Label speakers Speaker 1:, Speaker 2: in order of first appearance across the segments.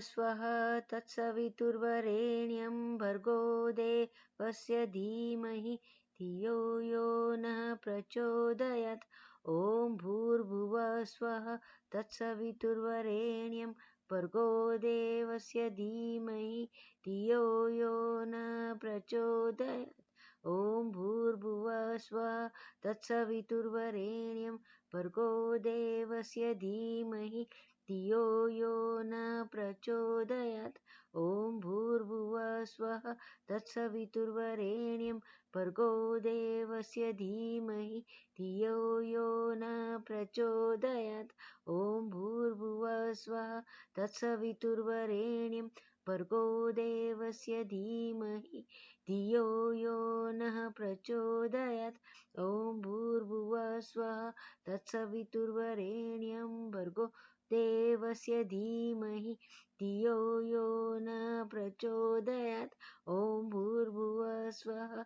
Speaker 1: स्वः तत्सवितुर्वरेण्यं भर्गो देवस्य धीमहि धियो यो नः प्रचोदयात्। ॐ भूर्भुवः स्वः तत्सवितुर्वरेण्यं भर्गो देवस्य धीमहि धियो यो नः प्रचोदयात्। ॐ भूर्भुवः स्वः तत्सवितुर्वरेण्यं भर्गो देवस्य धीमहि धियो यो नः प्रचोदयात्। ॐ भूर्भुवः स्वः तत्सवितुर्वरेण्यं भर्गो देवस्य धीमहि धियो यो नः प्रचोदयात्। ॐ भूर्भुवः स्वः तत्सवितुर्वरेण्यं भर्गो देवस्य धीमहि धियो यो नः प्रचोदयात्। ॐ भूर्भुवः स्वः तत्सवितुर्वरेण्यं भर्गो देवस्य धीमहि धियो यो नः प्रचोदयात्। ॐ भूर्भुवः स्वः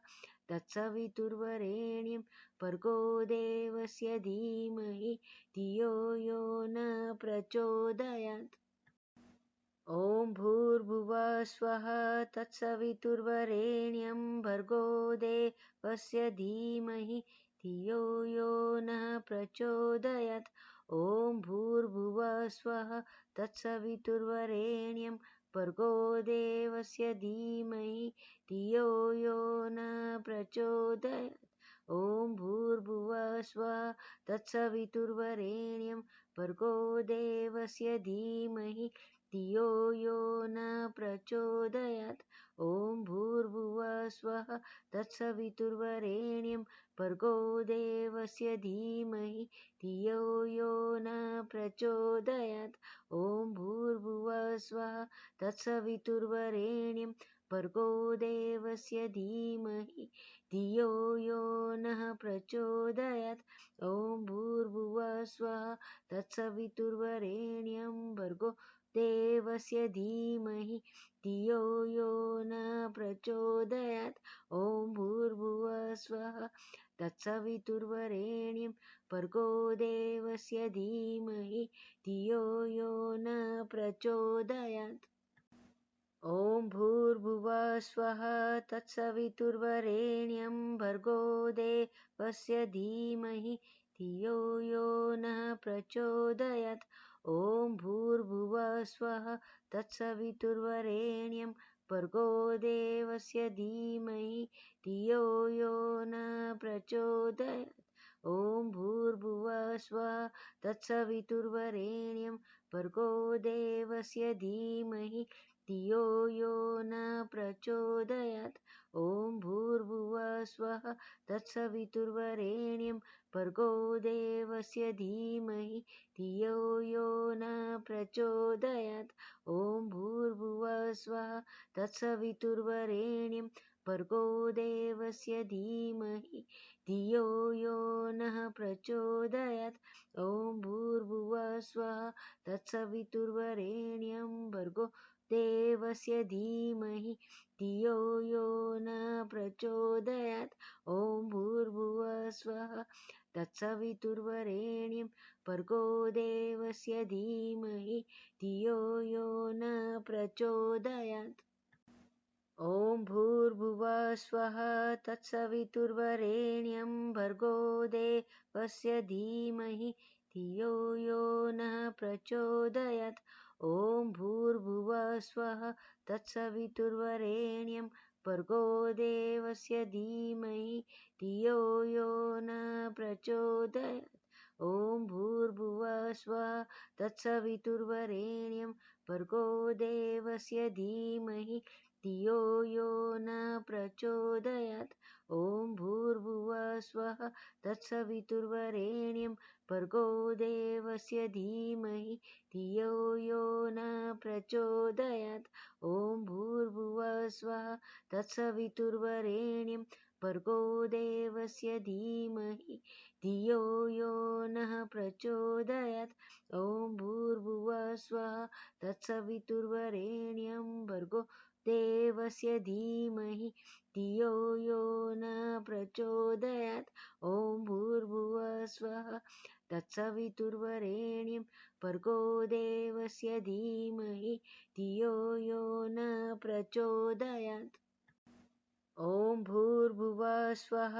Speaker 1: तत्सवितुर्वरेण्यं भर्गो देवस्य धीमहि धियो यो नः प्रचोदयात्। ॐ भूर्भुवः स्वः तत्सवितुर्वरेण्यं भर्गो देवस्य धीमहि धियो यो नः प्रचोदयात्। ॐ भूर्भुवः स्वः तत्सवितुर्वरेण्यं भर्गो देवस्य धीमहि धियो यो नः प्रचोदयात्। ॐ भूर्भुवः स्वः तत्सवितुर्वरेण्यं भर्गो देवस्य धीमहि धियो यो नः प्रचोदयात्। ॐ भूर्भुवः स्वः तत्सवितुर्वरेण्यं भर्गो देवस्य धीमहि धियो यो नः प्रचोदयात्। ॐ भूर्भुवः स्वः तत्सवितुर्वरेण्यं भर्गो देवस्य धीमहि धियो यो नः प्रचोदयात्। ॐ भूर्भुवः स्वः तत्सवितुर्वरेण्यं भर्गो देवस्य धीमहि धियो यो नः प्रचोदयात्। ॐ भूर्भुवः स्वः तत्सवितुर्वरेण्यं भर्गो देवस्य धीमहि धियो यो नः प्रचोदयात्। ॐ भूर्भुवः स्वः तत्सवितुर्वरेण्यं भर्गो देवस्य धीमहि धियो यो नः प्रचोदयात्। ॐ भूर्भुवः स्वः तत्सवितुर्वरेण्यं भर्गो देवस्य धीमहि धियो यो नः प्रचोदयात्। ॐ भूर्भुवः स्वः तत्सवितुर्वरेण्यं भर्गो देवस्य धीमहि धियो यो नः प्रचोदयात्। ॐ भूर्भुवः स्वः तत्सवितुर्वरेण्यं भर्गो देवस्य धीमहि धियो यो नः प्रचोदयात्। ॐ भूर्भुवः स्वः तत्सवितुर्वरेण्यं भर्गो देवस्य धीमहि धियो यो नः प्रचोदयात्। ॐ भूर्भुवः स्वः तत्सवितुर्वरेण्यं भर्गो देवस्य धीमहि धियो यो नः प्रचोदयात्। ॐ भूर्भुवः स्वः तत्सवितुर्वरेण्यं भर्गो देवस्य धीमहि धियो यो नः प्रचोदयात्। ॐ भूर्भुवः स्वः तत्सवितुर्वरेण्यं भर्गो देवस्य धीमहि धियो यो नः प्रचोदयात्। ॐ भूर्भुवः स्वः तत्सवितुर्वरेण्यं भर्गो देवस्य धीमहि धियो यो नः प्रचोदयात्। ॐ भूर्भुवः स्वः तत्सवितुर्वरेण्यं भर्गो देवस्य धीमहि धियो यो नः प्रचोदयात्। ॐ भूर्भुवः स्वः तत्सवितुर्वरेण्यं भर्गो देवस्य धीमहि धियो यो नः प्रचोदयात्। ॐ भूर्भुवः स्वः तत्सवितुर्वरेण्यं भर्गो देवस्य धीमहि धियो यो नः प्रचोदयात्। ॐ भूर्भुवः स्वः तत्सवितुर्वरेण्यं भर्गो देवस्य धीमहि धियो यो न प्रचोदयात् ॐ भूर्भुवः स्वः तत्सवितुर्वरेण्यं भर्गो देवस्य धीमहि धियो यो न प्रचोदयात् ॐ भूर्भुवः स्वः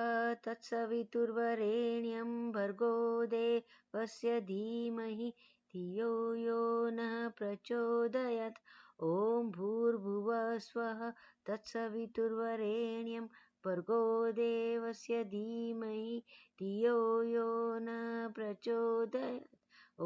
Speaker 1: तत्सवितुर्वरेण्यं भर्गो देवस्य धीमहि धियो यो नः प्रचोदयात् ॐ भूर्भुवः स्वः तत्सवितुर्वरेण्यं भर्गो देवस्य धीमहि धियो यो न प्रचोदयात्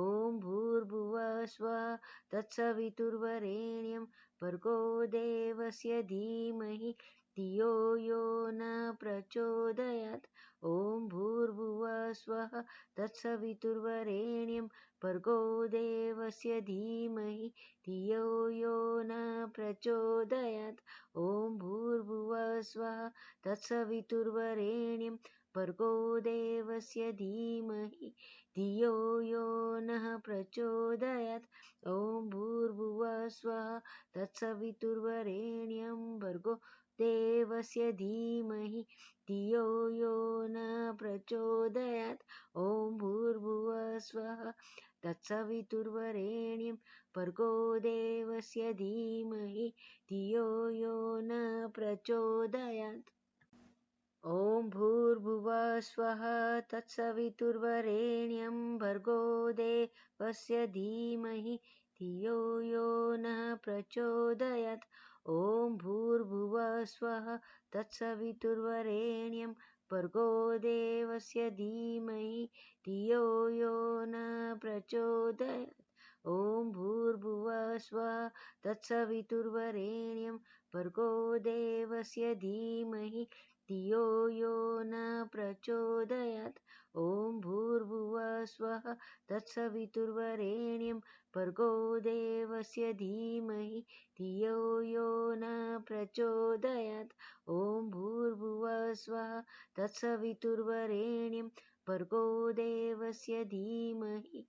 Speaker 1: ॐ भूर्भुवः स्वः तत्सवितुर्वरेण्यं भर्गो देवस्य धीमहि धियो यो न प्रचोदयात् ॐ भूर्भुवः स्वः तत्सवितुर्वरेण्यं भर्गो देवस्य धीमहि धियो यो न प्रचोदयात् ॐ भूर्भुवः स्वः तत्सवितुर्वरेण्यं भर्गो देवस्य धीमहि धियो यो नः प्रचोदयात् ॐ भूर्भुवः स्वः तत्सवितुर्वरेण्यं भर्गो देवस्य धीमहि धियो यो न प्रचोदयात् ॐ भूर्भुवः स्वः तत्सवितुर्वरेण्यं भर्गो देवस्य धीमहि धियो यो न प्रचोदयात् ॐ भूर्भुवः स्वः तत्सवितुर्वरेण्यं भर्गो देवस्य धीमहि धियो यो नः प्रचोदयात् ॐ भूर्भुवः स्वः तत्सवितुर्वरेण्यं भर्गो देवस्य धीमहि धियो यो न प्रचोदयात् ॐ भूर्भुवः स्वः तत्सवितुर्वरेण्यं भर्गो देवस्य धीमहि धियो यो न प्रचोदयात् ॐ भूर्भुवः स्वः तत्सवितुर्वरेण्यं भर्गो देवस्य धीमहि धियो यो न प्रचोदयात् ॐ भूर्भुवः स्वः तत्सवितुर्वरेण्यं भर्गो देवस्य धीमहि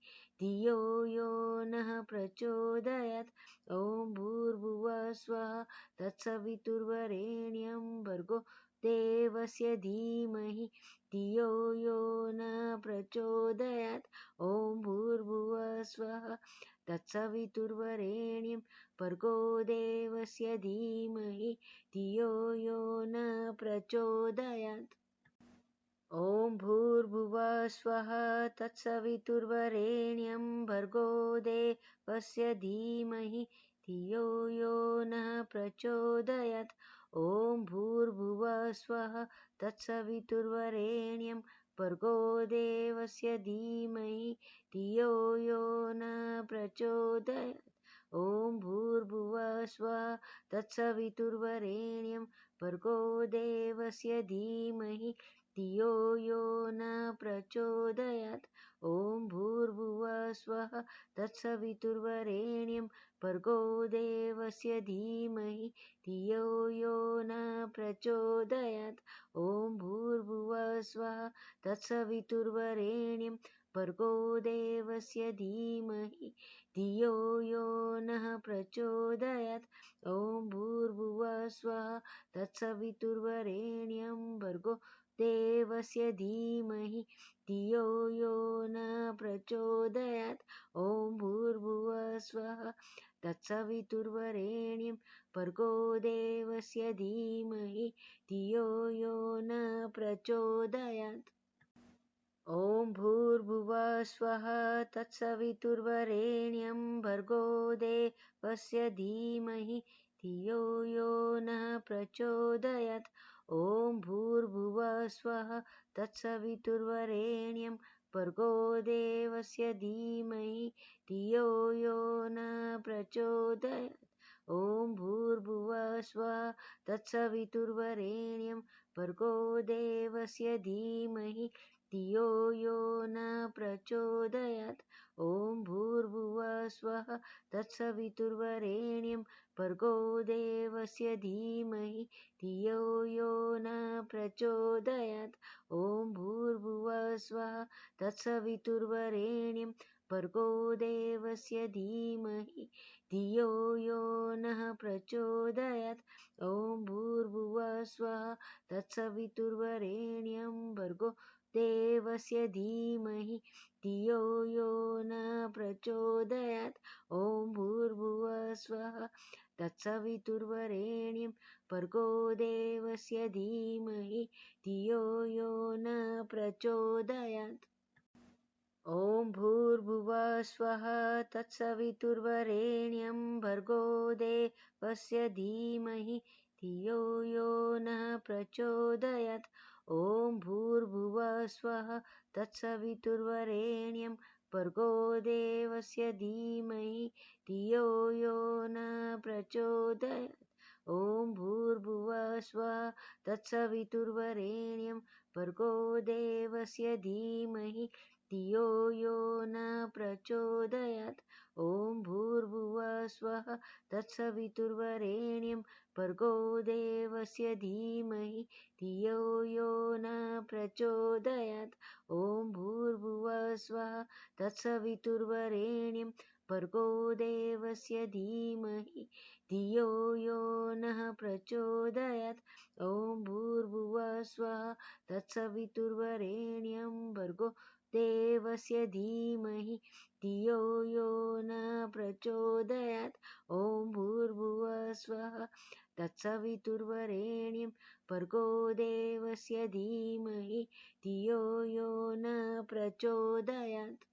Speaker 1: धियो यो नः प्रचोदयात् ॐ भूर्भुवः स्वः तत्सवितुर्वरेण्यं भर्गो देवस्य धीमहि धियो यो न प्रचोदयात् ॐ भूर्भुवः स्वः तत्सवितुर्वरेण्यं भर्गो देवस्य धीमहि धियो यो न प्रचोदयात् ॐ भूर्भुवः स्वः तत्सवितुर्वरेण्यं भर्गो देवस्य धीमहि धियो यो नः प्रचोदयात् ॐ भूर्भुवः स्वः तत्सवितुर्वरेण्यं भर्गो देवस्य धीमहि धियो यो न प्रचोदयात् ॐ भूर्भुवः स्वः तत्सवितुर्वरेण्यं भर्गो देवस्य धीमहि धियो यो न प्रचोदयात् ॐ भूर्भुवः स्वः तत्सवितुर्वरेण्यं भर्गो देवस्य धीमहि धियो यो न प्रचोदयात् ॐ भूर्भुवः स्वः तत्सवितुर्वरेण्यं भर्गो देवस्य धीमहि धियो यो नः प्रचोदयात् ॐ भूर्भुवः स्वः तत्सवितुर्वरेण्यं भर्गो देवस्य धीमहि धियो यो न प्रचोदयात् ॐ भूर्भुवः स्वः तत्सवितुर्वरेण्यं भर्गो देवस्य धीमहि धियो यो न प्रचोदयात् ॐ भूर्भुवः स्वः तत्सवितुर्वरेण्यं भर्गो देवस्य धीमहि धियो यो नः प्रचोदयात् ॐ भूर्भुवः स्वः तत्सवितुर्वरेण्यं भर्गो देवस्य धीमहि धियो यो न प्रचोदयात् ॐ भूर्भुवः स्वः तत्सवितुर्वरेण्यं भर्गो देवस्य धीमहि धियो यो न प्रचोदयात् ॐ भूर्भुवः स्वः तत्सवितुर्वरेण्यं भर्गो देवस्य धीमहि धियो यो न प्रचोदयात् ॐ भूर्भुवः स्वः तत्सवितुर्वरेण्यं भर्गो देवस्य धीमहि धियो यो नः प्रचोदयात् ॐ भूर्भुवः स्वः तत्सवितुर्वरेण्यं भर्गो देवस्य धीमहि धियो यो न प्रचोदयात् ॐ भूर्भुवः स्वः तत्सवितुर्वरेण्यं भर्गो देवस्य धीमहि धियो यो न प्रचोदयात् ॐ भूर्भुवः स्वः तत्सवितुर्वरेण्यं भर्गो देवस्य धीमहि धियो यो नः प्रचोदयात् ॐ भूर्भुवः स्वः तत्सवितुर्वरेण्यं भर्गो देवस्य धीमहि धियो यो न प्रचोदयात् ॐ भूर्भुवः स्वः तत्सवितुर्वरेण्यं भर्गो देवस्य धीमहि धियो यो न प्रचोदयात् ॐ भूर्भुवः स्वः तत्सवितुर्वरेण्यं भर्गो देवस्य धीमहि धियो यो न प्रचोदयात् ॐ भूर्भुवः स्वः तत्सवितुर्वरेण्यं भर्गो देवस्य धीमहि धियो यो नः प्रचोदयात् ॐ भूर्भुवः स्वः तत्सवितुर्वरेण्यं भर्गो देवस्य धीमहि धियो यो न प्रचोदयात् ॐ भूर्भुवः स्वः तत्सवितुर्वरेण्यं भर्गो देवस्य धीमहि धियो यो न प्रचोदयात्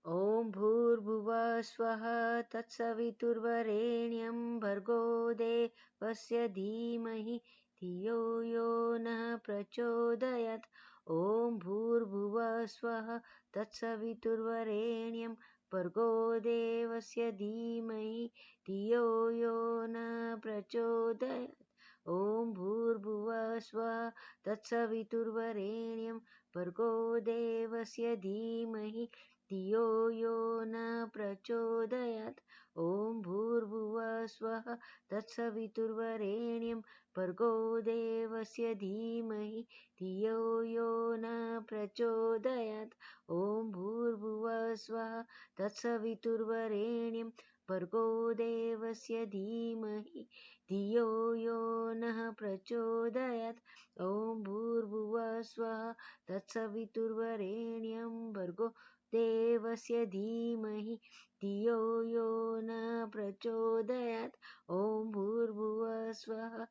Speaker 1: ॐ भूर्भुवः स्वः तत्सवितुर्वरेण्यं भर्गो देवस्य धीमहि धियो यो नः प्रचोदयात् ॐ भूर्भुवः स्वः तत्सवितुर्वरेण्यं भर्गो देवस्य धीमहि धियो यो न प्रचोदयात् ॐ भूर्भुवः स्वः तत्सवितुर्वरेण्यं भर्गो देवस्य धीमहि धियो यो न प्रचोदयात् ॐ भूर्भुवः स्वः तत्सवितुर्वरेण्यं भर्गो देवस्य धीमहि धियो यो न प्रचोदयात् ॐ भूर्भुवः स्वः तत्सवितुर्वरेण्यं भर्गो देवस्य धीमहि धियो यो नः प्रचोदयात् ॐ भूर्भुवः स्वः तत्सवितुर्वरेण्यं भर्गो देवस्य धीमहि धियो यो न प्रचोदयात् ॐ भूर्भुवः स्वः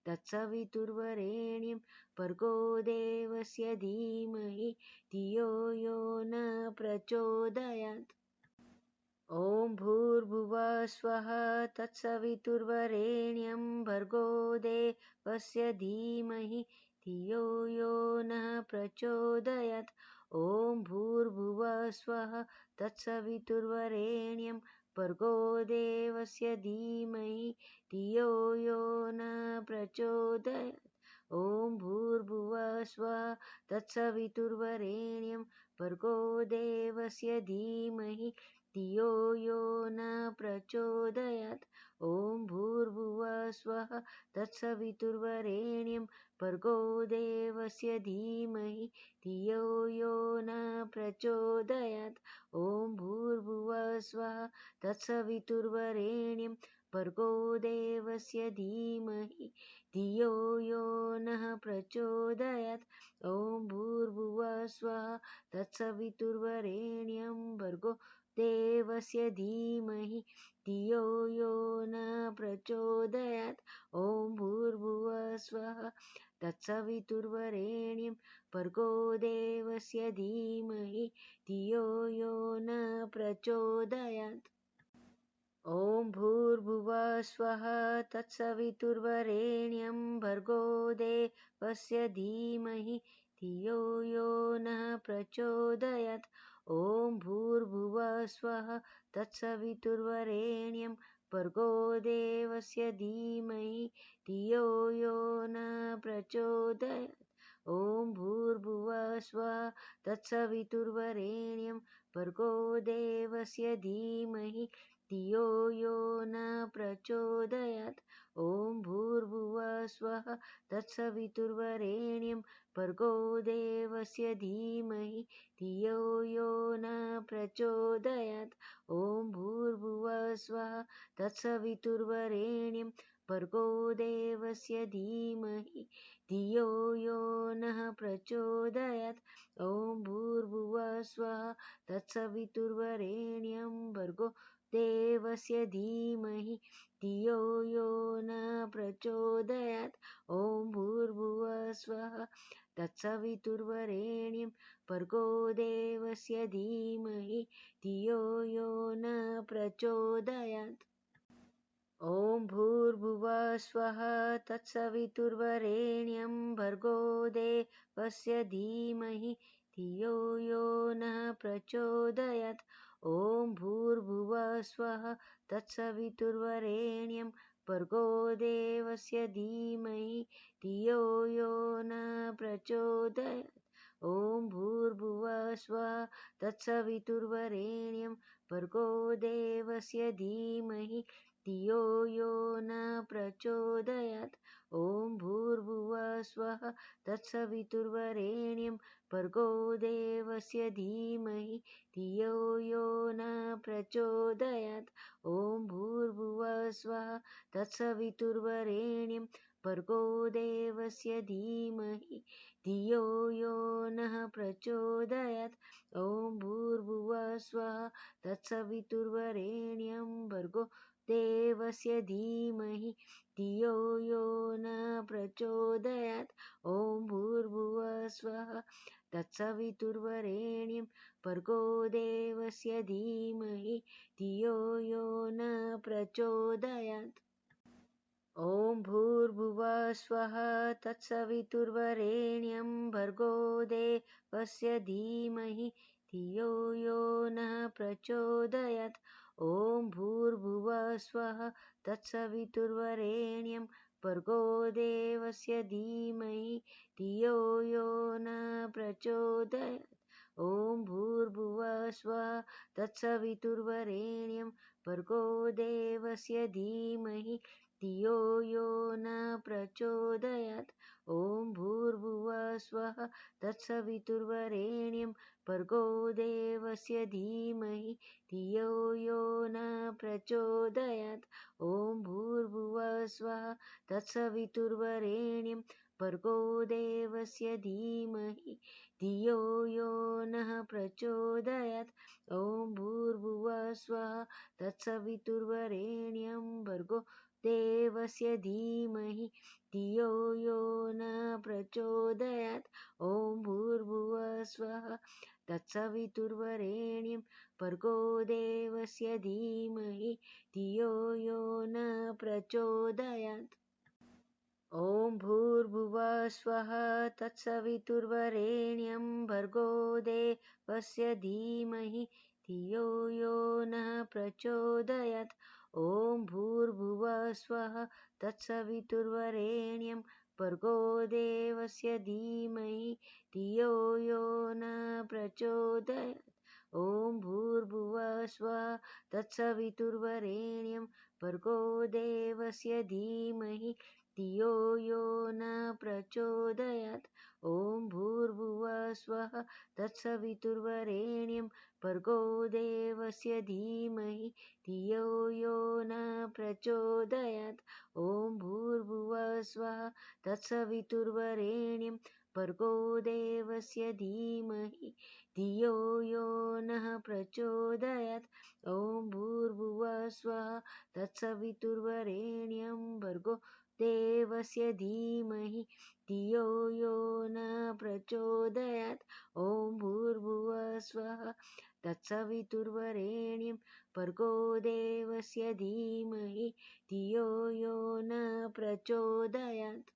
Speaker 1: तत्सवितुर्वरेण्यं भर्गो देवस्य धीमहि धियो यो न प्रचोदयात् ॐ भूर्भुवः स्वः तत्सवितुर्वरेण्यं भर्गो देवस्य धीमहि धियो यो नः प्रचोदयात् ॐ भूर्भुवः स्वः तत्सवितुर्वरेण्यं भर्गो देवस्य धीमहि धियो यो न प्रचोदयात् ॐ भूर्भुवः स्वः तत्सवितुर्वरेण्यं भर्गो देवस्य धीमहि धियो यो न प्रचोदयात् ॐ भूर्भुवः स्वः तत्सवितुर्वरेण्यं भर्गो देवस्य धीमहि धियो यो न प्रचोदयात् ॐ भूर्भुवः स्वः तत्सवितुर्वरेण्यं भर्गो देवस्य धीमहि धियो यो नः प्रचोदयात् ॐ भूर्भुवः स्वः तत्सवितुर्वरेण्यं भर्गो देवस्य धीमहि धियो यो न प्रचोदयात् ॐ भूर्भुवः स्वः तत्सवितुर्वरेण्यं भर्गो देवस्य धीमहि धियो यो न प्रचोदयात् ॐ भूर्भुवः स्वः तत्सवितुर्वरेण्यं भर्गो देवस्य धीमहि धियो यो नः प्रचोदयात् ॐ भूर्भुवः स्वः तत्सवितुर्वरेण्यं भर्गो देवस्य धीमहि धियो यो न प्रचोदयात् ॐ भूर्भुवः स्वः तत्सवितुर्वरेण्यं भर्गो देवस्य धीमहि धियो यो न प्रचोदयात् ॐ भूर्भुवः स्वः तत्सवितुर्वरेण्यं भर्गो देवस्य धीमहि धियो यो न प्रचोदयात् ॐ भूर्भुवः स्वः तत्सवितुर्वरेण्यं भर्गो देवस्य धीमहि धियो यो नः प्रचोदयात् ॐ भूर्भुवः स्वः तत्सवितुर्वरेण्यं भर्गो देवस्य धीमहि धियो यो न प्रचोदयात् ॐ भूर्भुवः स्वः तत्सवितुर्वरेण्यं भर्गो देवस्य धीमहि धियो यो न प्रचोदयात् ॐ भूर्भुवः स्वः तत्सवितुर्वरेण्यं भर्गो देवस्य धीमहि धियो यो नः प्रचोदयात् ॐ भूर्भुवः स्वः तत्सवितुर्वरेण्यं भर्गो देवस्य धीमहि धियो यो न प्रचोदयात् ॐ भूर्भुवः स्वः तत्सवितुर्वरेण्यं भर्गो देवस्य धीमहि धियो यो न प्रचोदयात् ॐ भूर्भुवः स्वः तत्सवितुर्वरेण्यं भर्गो देवस्य धीमहि धियो यो न प्रचोदयात् ॐ भूर्भुवः स्वः तत्सवितुर्वरेण्यं भर्गो देवस्य धीमहि धियो यो नः प्रचोदयात् ॐ भूर्भुवः स्वः तत्सवितुर्वरेण्यं भर्गो देवस्य धीमहि धियो यो न प्रचोदयात् ॐ भूर्भुवः स्वः तत्सवितुर्वरेण्यं भर्गो देवस्य धीमहि धियो यो न प्रचोदयात् ॐ भूर्भुवः स्वः तत्सवितुर्वरेण्यं भर्गो देवस्य धीमहि धियो यो नः प्रचोदयात् ॐ भूर्भुवः स्वः तत्सवितुर्वरेण्यं भर्गो देवस्य धीमहि धियो यो न प्रचोदयात् ॐ भूर्भुवः स्वः तत्सवितुर्वरेण्यं भर्गो देवस्य धीमहि धियो यो न प्रचोदयात् ॐ भूर्भुवः स्वः तत्सवितुर्वरेण्यं भर्गो देवस्य धीमहि धियो यो न प्रचोदयात् ॐ भूर्भुवः स्वः तत्सवितुर्वरेण्यं भर्गो देवस्य धीमहि धियो यो नः प्रचोदयात् ॐ भूर्भुवः स्वः तत्सवितुर्वरेण्यं भर्गो देवस्य धीमहि धियो यो न प्रचोदयात् ॐ भूर्भुवः स्वः तत्सवितुर्वरेण्यं भर्गो देवस्य धीमहि धियो यो न प्रचोदयात् ॐ भूर्भुवः स्वः तत्सवितुर्वरेण्यं भर्गो देवस्य धीमहि धियो यो नः प्रचोदयात् ॐ भूर्भुवः स्वः तत्सवितुर्वरेण्यं भर्गो देवस्य धीमहि धियो यो न प्रचोदयात् ॐ भूर्भुवः स्वः तत्सवितुर्वरेण्यं भर्गो देवस्य धीमहि धियो यो न प्रचोदयात् ॐ भूर्भुवः स्वः तत्सवितुर्वरेण्यं भर्गो देवस्य धीमहि धियो यो न प्रचोदयात् ॐ भूर्भुवः स्वः तत्सवितुर्वरेण्यं भर्गो देवस्य धीमहि धियो यो नः प्रचोदयात् ॐ भूर्भुवः स्वः तत्सवितुर्वरेण्यं भर्गो देवस्य धीमहि धियो यो न प्रचोदयात् ॐ भूर्भुवः स्वः तत्सवितुर्वरेण्यं भर्गो देवस्य धीमहि धियो यो न प्रचोदयात्।